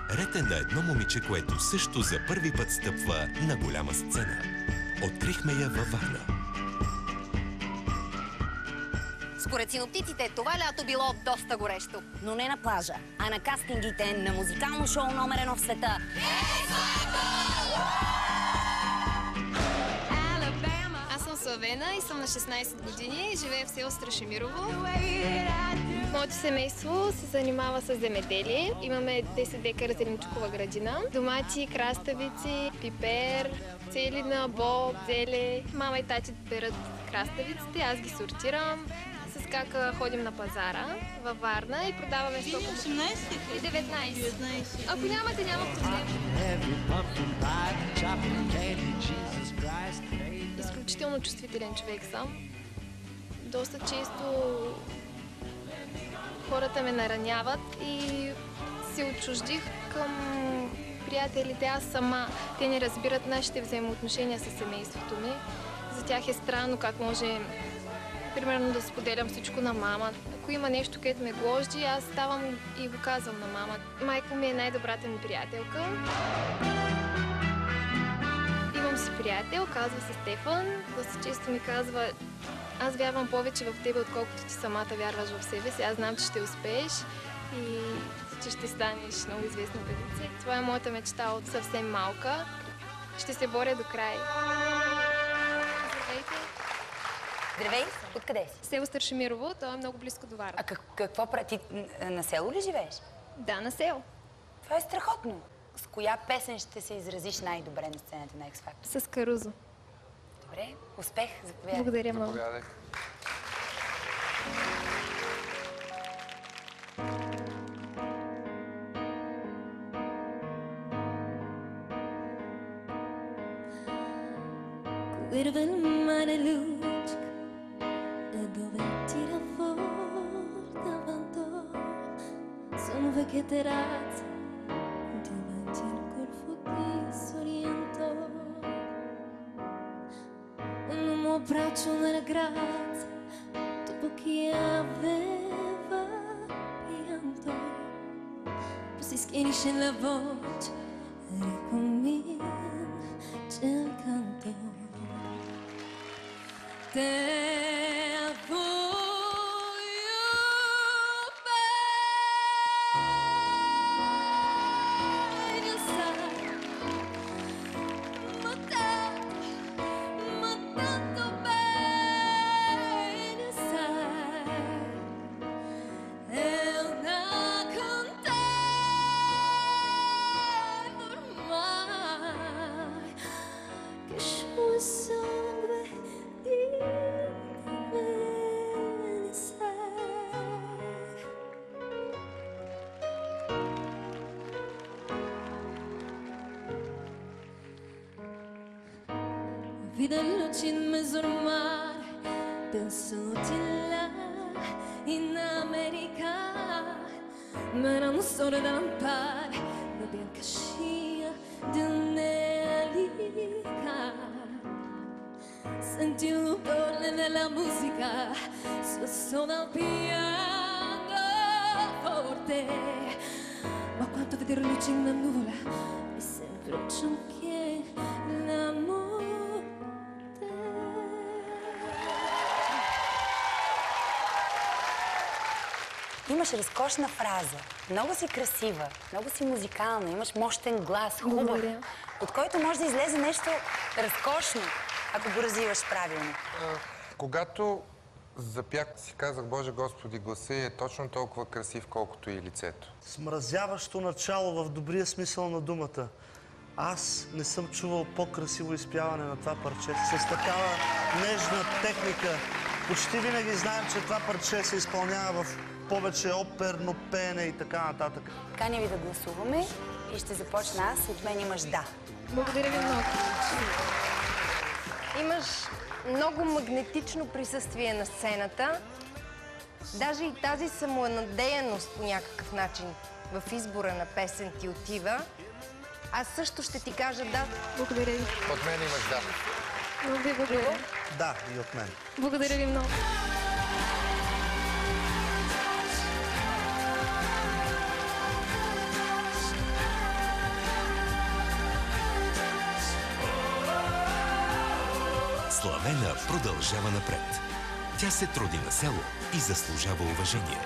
Ред е на едно момиче, което също за първи път стъпва на голяма сцена. Открихме я във Варна. Според синоптиците, това лято било доста горещо. Но не на плажа, а на кастингите на музикално шоу номер 1 в света. Аз съм Славена и съм на 16 години. Живея в село Страшимирово. Моето семейство се занимава с земеделие. Имаме 10 декара зеленчукова градина. Домати, краставици, пипер, целина, боб, зеле. Мама и тати берат краставиците, аз ги сортирам. С кака ходим на пазара във Варна и продаваме 100 и 19. Ако нямате, няма проблем. Изключително чувствителен човек съм. Доста често хората ме нараняват и се отчуждих към приятелите. Аз сама. Те не разбират нашите взаимоотношения с семейството ми. За тях е странно как може, примерно, да споделям всичко на мама. Ако има нещо, което ме гложди, аз ставам и го казвам на мама. Майка ми е най-добрата ми приятелка. Имам си приятел, казва се Стефан. Доста често ми казва: аз вярвам повече в тебе, отколкото ти самата вярваш в себе си. Аз знам, че ще успееш и че ще станеш много известна певица. Това е моята мечта от съвсем малка. Ще се боря до край. Здравейте! Здравей, откъде си? Село Старшимирово, то е много близко до Варна. А какво прави? Ти на село ли живееш? Да, на село. Това е страхотно. С коя песен ще се изразиш най-добре на сцената на X Factor? С Карузо. Добре, успех, заповядай. Благодаря много. Заповядай. Curva il mare luce e dove tira forte il vento sono vecchie terrazze davanti al golfo di Sorrento. Un uomo abbraccia una grazia dopo che aveva pianto, poi si schiarisce la voce e ricomincia il canto. Te voglio bene, sai, ma tanto bene, sai, è una contenta ormai che scioglie il sangue di me, sai. Vedo luci in mezzo al mare, penso di là in America, ma era un sole da lampare, la bianca scia di un'elica. Senti il rumore della musica, suona il piano forte, ma quanto vedere luce in una nuvola, mi sembra ciò che l'amore. Имаш разкошна фраза, много си красива, много си музикална, имаш мощен глас, хубав, Благодаря. от който може да излезе нещо разкошно, ако го развиваш правилно. Когато запях, си казах: Боже Господи, гласа е точно толкова красив, колкото и лицето. Смразяващо начало в добрия смисъл на думата. Аз не съм чувал по-красиво изпяване на това парче. С такава нежна техника. Почти винаги знаем, че това парче се изпълнява в повече оперно пеене и така нататък. Каня ви да гласуваме и ще започна аз. От мен имаш да. Благодаря ви много. Имаш много магнетично присъствие на сцената. Даже и тази самонадеяност по някакъв начин в избора на песен ти отива. Аз също ще ти кажа да. Благодаря ви. От мен имаш да. Много ви благодаря. Да, и от мен. Благодаря ви много. Славена продължава напред. Тя се труди на село и заслужава уважение.